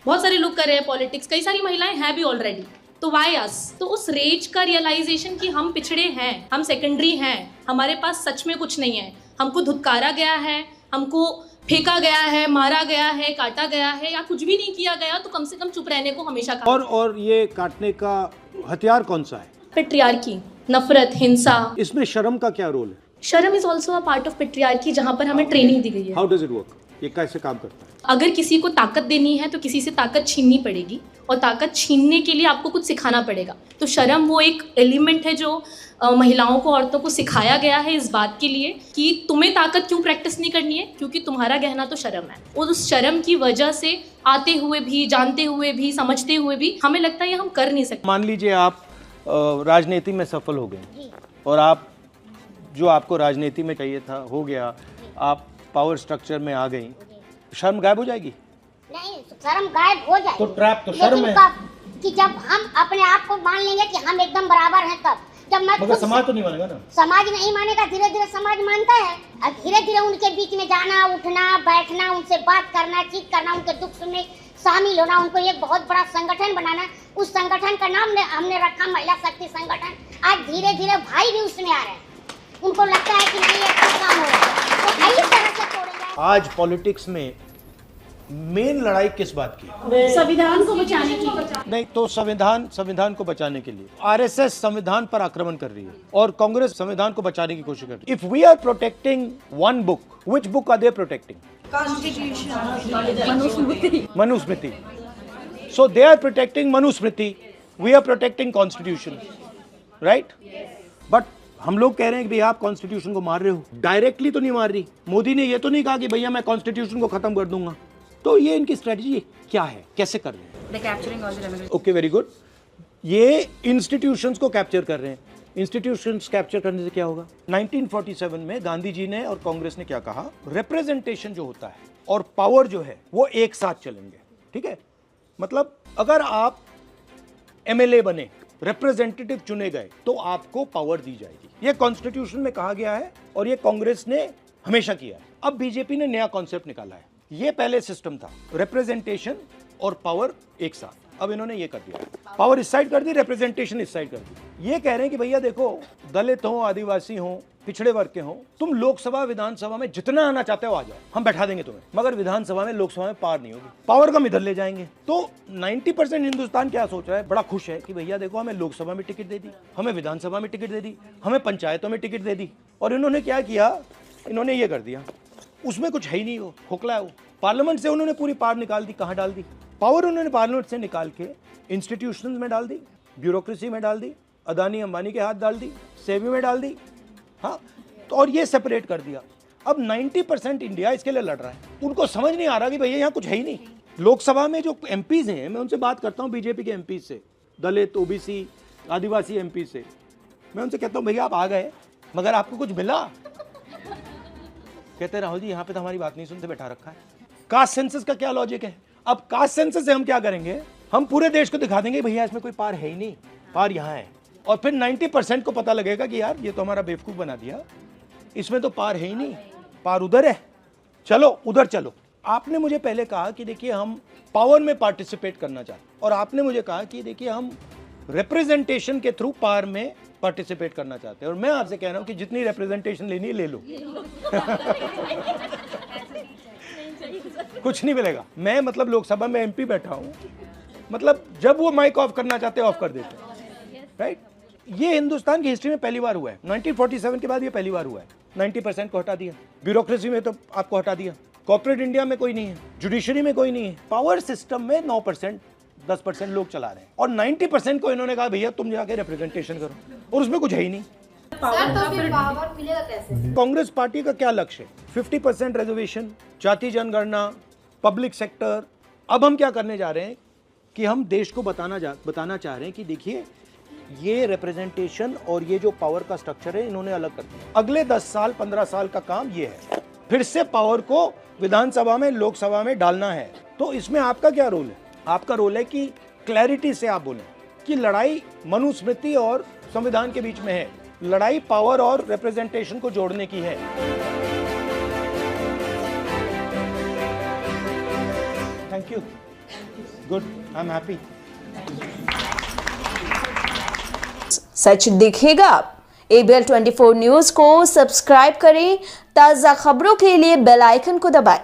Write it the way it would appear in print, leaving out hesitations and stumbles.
बहुत सारे लोग कर रहे हैं पॉलिटिक्स, कई सारी महिलाएं हैं भी ऑलरेडी, तो वाई अस? तो उस रेज का रियलाइजेशन कि हम पिछड़े हैं, हम सेकेंडरी हैं, हमारे पास सच में कुछ नहीं है, हमको धुतकारा गया है, हमको फेंका गया है, मारा गया है, काटा गया है, या कुछ भी नहीं किया गया, तो कम से कम चुप रहने को हमेशा कहा। और ये काटने का हथियार कौन सा है? पेट्रियार्की, नफरत, हिंसा। इसमें शर्म का क्या रोल है? शर्म is also a part of patriarchy, जहाँ पर हमें ट्रेनिंग दी गई है। How does it work? ये कैसे काम करता है? अगर किसी को ताकत देनी है तो किसी से ताकत छीननी पड़ेगी, और ताकत छीनने के लिए आपको कुछ सिखाना पड़ेगा। तो शर्म वो एक एलिमेंट है जो महिलाओं को, औरतों को सिखाया गया है इस बात के लिए कि तुम्हें ताकत क्यों प्रैक्टिस नहीं करनी है, क्योंकि तुम्हारा गहना तो शर्म है। और उस शर्म की वजह से आते हुए भी, जानते हुए भी, समझते हुए भी हमें लगता है ये हम कर नहीं सकते। मान लीजिए आप राजनीति में सफल हो गए और आप जो आपको राजनीति में चाहिए था हो गया, आप पावर स्ट्रक्चर में आ गई, शर्म गायब हो जाएगी? नहीं, शर्म गायब हो जाएगी। तो ट्रैप तो शर्म है कि जब हम अपने आप को मान लेंगे कि हम एकदम बराबर हैं, तब जब मैं मगर समाज तो नहीं मानेगा ना। समाज नहीं मानेगा, धीरे धीरे समाज मानता है, और धीरे धीरे उनके बीच में जाना, उठना, बैठना, उनसे बात करना, चीत करना, उनके दुख सुनने शामिल होना, उनको एक बहुत बड़ा संगठन बनाना। उस संगठन का नाम हमने रखा महिला शक्ति संगठन। आज धीरे धीरे भाई भी उसमें आ रहे हैं, उनको लगता है कि नहीं ये काम हो रहा है, तो इस तरह से तोड़ेंगे। आज पॉलिटिक्स में मेन लड़ाई किस बात की? संविधान को बचाने की। नहीं तो संविधान को बचाने के लिए आरएसएस संविधान पर आक्रमण कर रही है और कांग्रेस संविधान को बचाने की कोशिश कर रही है। If we are protecting one book, which book are they protecting? Manusmriti. So they are protecting Manusmriti, we are protecting constitution, right? But हम लोग कह रहे हैं कि भैया आप कॉन्स्टिट्यूशन को मार रहे हो। डायरेक्टली तो नहीं मार रही। मोदी ने ये तो नहीं कहा कि भैया मैं कॉन्स्टिट्यूशन को खत्म कर दूंगा। तो ये इनकी स्ट्रेटजी क्या है, कैसे कर रहे हैं? Okay, very good. ये इंस्टीट्यूशंस को कैप्चर कर रहे हैं। इंस्टीट्यूशंस कैप्चर करने से क्या होगा? 1947 में गांधी जी ने और कांग्रेस ने क्या कहा? रिप्रेजेंटेशन जो होता है और पावर जो है वो एक साथ चलेंगे, ठीक है? मतलब अगर आप एमएलए बने, रिप्रेजेंटेटिव चुने गए, तो आपको पावर दी जाएगी। ये कॉन्स्टिट्यूशन में कहा गया है और ये कांग्रेस ने हमेशा किया है। अब बीजेपी ने नया कॉन्सेप्ट निकाला है। ये पहले सिस्टम था, रिप्रेजेंटेशन और पावर एक साथ। अब इन्होंने ये कर दिया, पावर इस साइड कर दी, रिप्रेजेंटेशन इस साइड कर दी। ये कह रहे हैं कि भैया देखो, दलित हो, आदिवासी हो, पिछड़े वर्ग के हो, तुम लोकसभा विधानसभा में जितना आना चाहते हो आ जाओ, हम बैठा देंगे तुम्हें, मगर विधानसभा में, लोकसभा में पावर नहीं होगी, पावर कम इधर ले जाएंगे। तो 90% हिंदुस्तान क्या सोच रहा है? बड़ा खुश है कि भैया देखो, हमें लोकसभा में टिकट दे दी, हमें विधानसभा में टिकट दे दी, हमें पंचायतों में टिकट दे दी। और इन्होंने क्या किया? इन्होंने ये कर दिया, उसमें कुछ है ही नहीं, वो खोखला है। वो पार्लियामेंट से उन्होंने पूरी पावर निकाल दी। कहाँ डाल दी पावर? उन्होंने पार्लियामेंट से निकाल के इंस्टीट्यूशंस में डाल दी, ब्यूरोक्रेसी में डाल दी, अदानी अंबानी के हाथ डाल दी, सेबी में डाल दी। हाँ, तो और ये सेपरेट कर दिया। अब 90% इंडिया इसके लिए लड़ रहा है। उनको समझ नहीं आ रहा कि भैया यहाँ कुछ है ही नहीं। लोकसभा में जो एमपीज हैं, मैं उनसे बात करता हूँ, बीजेपी के एमपीज से, दलित, ओबीसी, आदिवासी एमपी से, मैं उनसे कहता हूँ भैया आप आ गए, मगर आपको कुछ मिला? कहते राहुल जी यहाँ पे तो हमारी बात नहीं सुनते, बैठा रखा है। कास्ट सेंसस का क्या लॉजिक है? अब कास्ट सेंसस से हम क्या करेंगे? हम पूरे देश को दिखा देंगे भैया इसमें कोई पार है ही नहीं, पार यहाँ है। और फिर 90% को पता लगेगा कि यार ये तो हमारा बेवकूफ बना दिया, इसमें तो पार है ही नहीं, पार उधर है, चलो उधर चलो। आपने मुझे पहले कहा कि देखिए हम पावर में पार्टिसिपेट करना चाहते, और आपने मुझे कहा कि देखिए हम रिप्रेजेंटेशन के थ्रू पावर में पार्टिसिपेट करना चाहते हैं। और मैं आपसे कह रहा हूं कि जितनी रिप्रेजेंटेशन लेनी है ले लो। कुछ नहीं मिलेगा। मैं मतलब लोकसभा में एमपी बैठा हूं, मतलब जब वो माइक ऑफ करना चाहते हैं ऑफ कर देते हैं, राइट? ये हिंदुस्तान की हिस्ट्री में पहली बार हुआ है। 1947 के बाद ये पहली बार हुआ है। 90% को हटा दिया, ब्यूरोक्रेसी में तो आपको हटा दिया, कॉर्पोरेट इंडिया में कोई नहीं है, जुडिशरी में कोई नहीं है, पावर सिस्टम में 9%, 10% लोग चला रहे हैं, और 90% को इन्होंने कहा भैया तुम जाके रिप्रेजेंटेशन करो, और उसमें कुछ है ही नहीं। तो फिर पावर मिलेगा कैसे? कांग्रेस पार्टी का क्या लक्ष्य है? 50% रिजर्वेशन, जाति जनगणना, पब्लिक सेक्टर। अब हम क्या करने जा रहे हैं कि हम देश को बताना चाह रहे हैं कि देखिए ये रिप्रेजेंटेशन और ये जो पावर का स्ट्रक्चर है इन्होंने अलग कर दिया। अगले 10 साल 15 साल का काम ये है, फिर से पावर को विधानसभा में, लोकसभा में डालना है। तो इसमें आपका क्या रोल है? आपका रोल है कि क्लैरिटी से आप बोलें कि लड़ाई मनुस्मृति और संविधान के बीच में है, लड़ाई पावर और रिप्रेजेंटेशन को जोड़ने की है। Thank you. Good. I'm happy. सच दिखेगा। ABL 24 न्यूज़ को सब्सक्राइब करें। ताज़ा खबरों के लिए बेल आइकन को दबाएं।